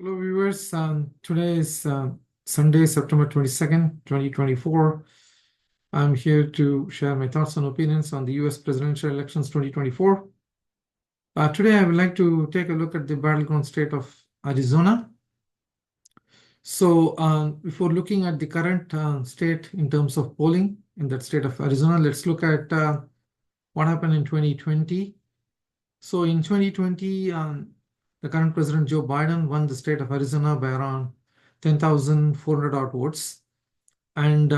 Hello, viewers. Today is Sunday, September 22nd, 2024. I'm here to share my thoughts and opinions on the US presidential elections 2024. Today, I would like to take a look at the battleground state of Arizona. So, before looking at the current state in terms of polling in that state of Arizona, let's look at what happened in 2020. So, in 2020, the current president, Joe Biden, won the state of Arizona by around 10,400 odd votes. And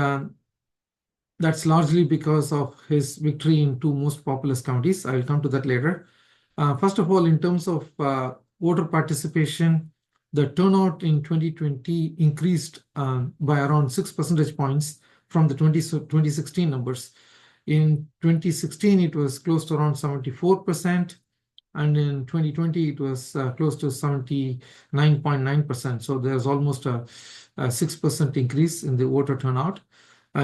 that's largely because of his victory in two most populous counties. I will come to that later. First of all, in terms of voter participation, the turnout in 2020 increased by around 6 percentage points from the 2016 numbers. In 2016, it was close to around 74%. And in 2020, it was close to 79.9%. So there's almost a 6% increase in the voter turnout.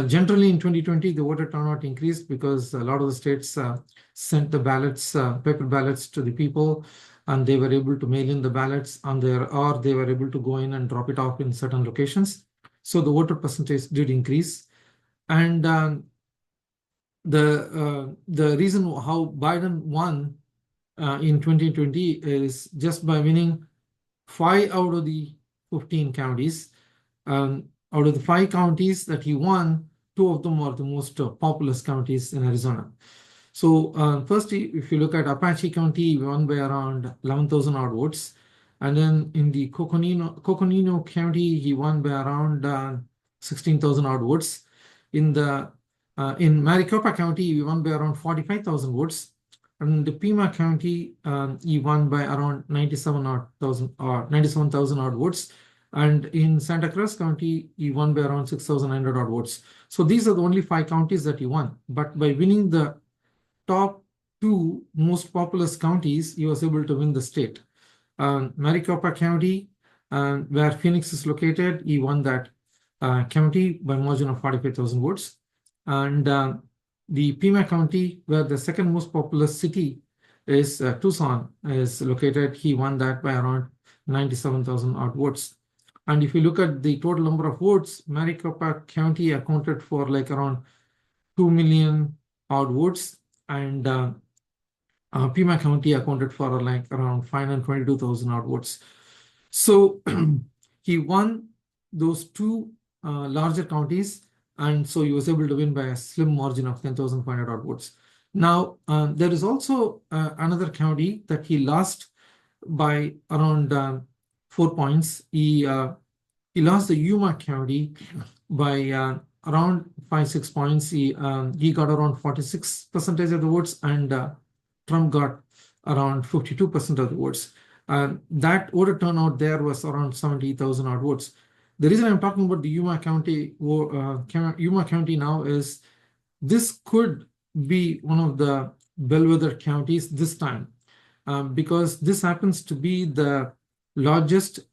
Generally, in 2020, the voter turnout increased because a lot of the states sent the ballots, paper ballots to the people, and they were able to mail in the ballots or they were able to go in and drop it off in certain locations. So the voter percentage did increase. And the reason how Biden won in 2020 is just by winning 5 out of the 15 counties. Out of the 5 counties that he won, 2 of them are the most populous counties in Arizona. So first, if you look at Apache County, he won by around 11,000 odd votes. And then in the Coconino County, he won by around 16,000 odd votes. In Maricopa County, he won by around 45,000 votes. And the Pima County, he won by around 97,000 odd votes. And in Santa Cruz County, he won by around 6,900 odd votes. So these are the only 5 counties that he won. But by winning the top 2 most populous counties, he was able to win the state. Maricopa County, where Phoenix is located, he won that county by a margin of 45,000 votes. And the Pima County, where the second most populous city is Tucson, is located, he won that by around 97,000 odd votes. And if you look at the total number of votes, Maricopa County accounted for like around 2 million odd votes, and Pima County accounted for like around 522,000 odd votes. So he won those 2 larger counties, and so he was able to win by a slim margin of 10,500 odd votes. Now, there is also another county that he lost by around 4 points. He lost the Yuma County by around 5-6 points. He got around 46% of the votes, and Trump got around 52% of the votes. That voter turnout there was around 70,000 odd votes. The reason I'm talking about the Yuma County now is this could be one of the Bellwether counties this time, because this happens to be the largest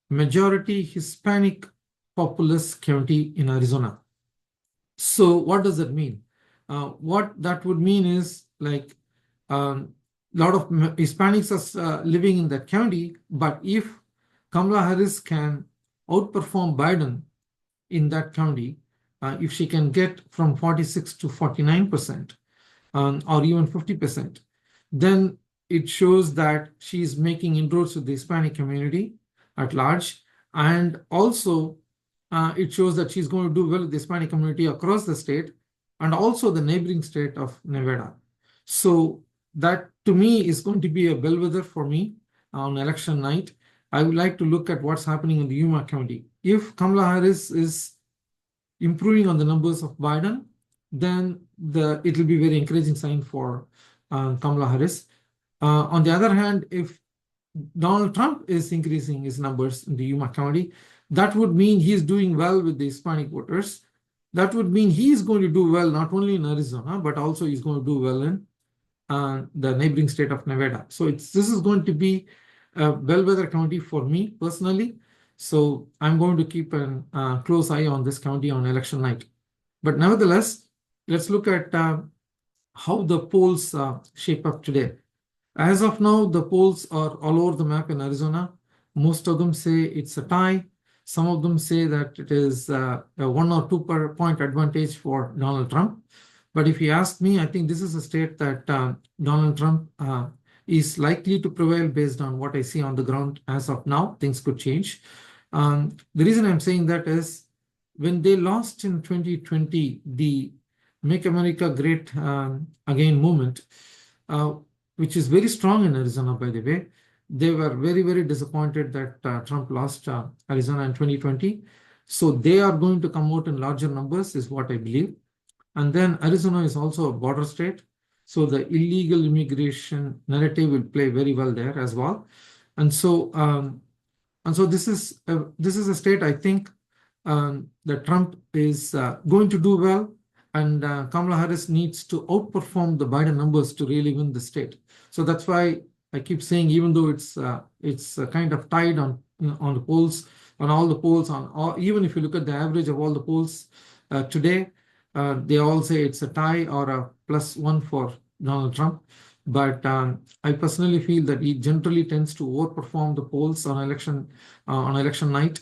majority Hispanic populous county in Arizona. So what does that mean? What that would mean is like a lot of Hispanics are living in that county, but if Kamala Harris can outperform Biden in that county, if she can get from 46 to 49% or even 50%, then it shows that she's making inroads with the Hispanic community at large. And also, it shows that she's going to do well with the Hispanic community across the state and also the neighboring state of Nevada. So that, to me, is going to be a bellwether for me on election night. I would like to look at what's happening in the Yuma County. If Kamala Harris is improving on the numbers of Biden, then it will be a very encouraging sign for Kamala Harris. On the other hand, if Donald Trump is increasing his numbers in the Yuma County, that would mean he's doing well with the Hispanic voters. That would mean he's going to do well not only in Arizona, but also he's going to do well in the neighboring state of Nevada. So this is going to be a bellwether county for me personally. So I'm going to keep a close eye on this county on election night. But nevertheless, let's look at how the polls shape up today. As of now, the polls are all over the map in Arizona. Most of them say it's a tie. Some of them say that it is a 1 or 2 point advantage for Donald Trump. But if you ask me, I think this is a state that Donald Trump is likely to prevail based on what I see on the ground as of now. Things could change. The reason I'm saying that is when they lost in 2020, the Make America Great Again movement, which is very strong in Arizona, by the way, they were very, very disappointed that Trump lost Arizona in 2020. So they are going to come out in larger numbers, is what I believe. And then Arizona is also a border state. So the illegal immigration narrative will play very well there as well. And so this is a state I think that Trump is going to do well, and Kamala Harris needs to outperform the Biden numbers to really win the state. So that's why I keep saying, even though it's kind of tied on the polls, on all the polls, even if you look at the average of all the polls today, they all say it's a tie or a +1 for Donald Trump. But I personally feel that he generally tends to overperform the polls on election night.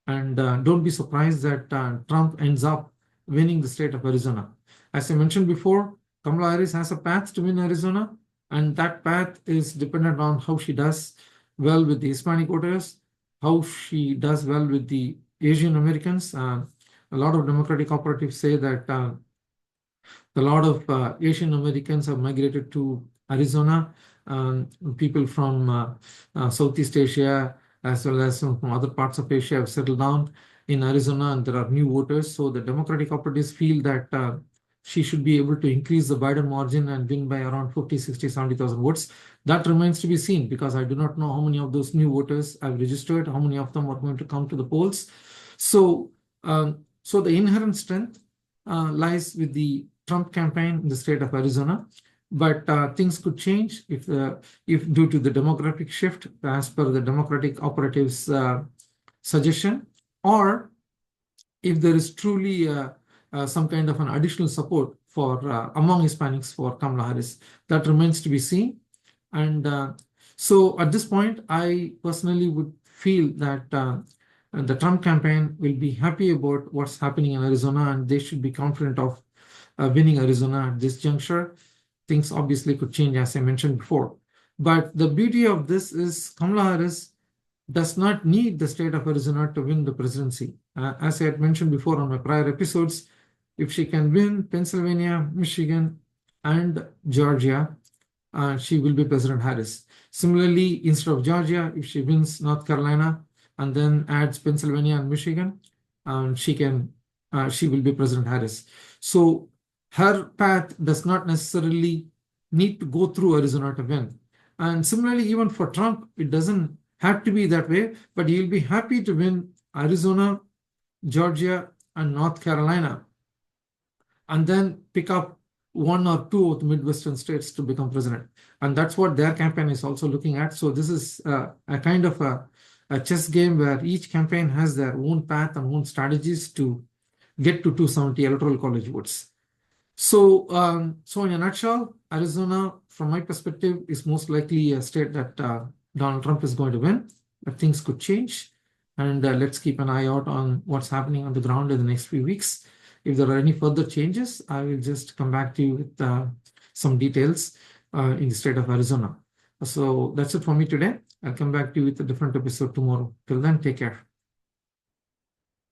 And don't be surprised that Trump ends up winning the state of Arizona. As I mentioned before, Kamala Harris has a path to win Arizona, and that path is dependent on how she does well with the Hispanic voters, how she does well with the Asian Americans. A lot of Democratic operatives say that a lot of Asian Americans have migrated to Arizona. People from Southeast Asia, as well as from other parts of Asia, have settled down in Arizona, and there are new voters. So the Democratic operatives feel that she should be able to increase the Biden margin and win by around 50, 60, 70,000 votes. That remains to be seen, because I do not know how many of those new voters have registered, how many of them are going to come to the polls. So the inherent strength lies with the Trump campaign in the state of Arizona. But things could change if due to the demographic shift, as per the Democratic operatives' suggestion, or if there is truly some kind of an additional support for among Hispanics for Kamala Harris. That remains to be seen. And so at this point, I personally would feel that the Trump campaign will be happy about what's happening in Arizona, and they should be confident of winning Arizona at this juncture. Things obviously could change, as I mentioned before. But the beauty of this is Kamala Harris does not need the state of Arizona to win the presidency. As I had mentioned before on my prior episodes, if she can win Pennsylvania, Michigan, and Georgia, she will be President Harris. Similarly, instead of Georgia, if she wins North Carolina and then adds Pennsylvania and Michigan, she will be President Harris. So her path does not necessarily need to go through Arizona to win. And similarly, even for Trump, it doesn't have to be that way, but he'll be happy to win Arizona, Georgia, and North Carolina, and then pick up 1 or 2 of the Midwestern states to become president. And that's what their campaign is also looking at. So this is a kind of a chess game where each campaign has their own path and own strategies to get to 270 electoral college votes. So in a nutshell, Arizona, from my perspective, is most likely a state that Donald Trump is going to win, but things could change. And let's keep an eye out on what's happening on the ground in the next few weeks. If there are any further changes, I will just come back to you with some details in the state of Arizona. So that's it for me today. I'll come back to you with a different episode tomorrow. Till then, take care.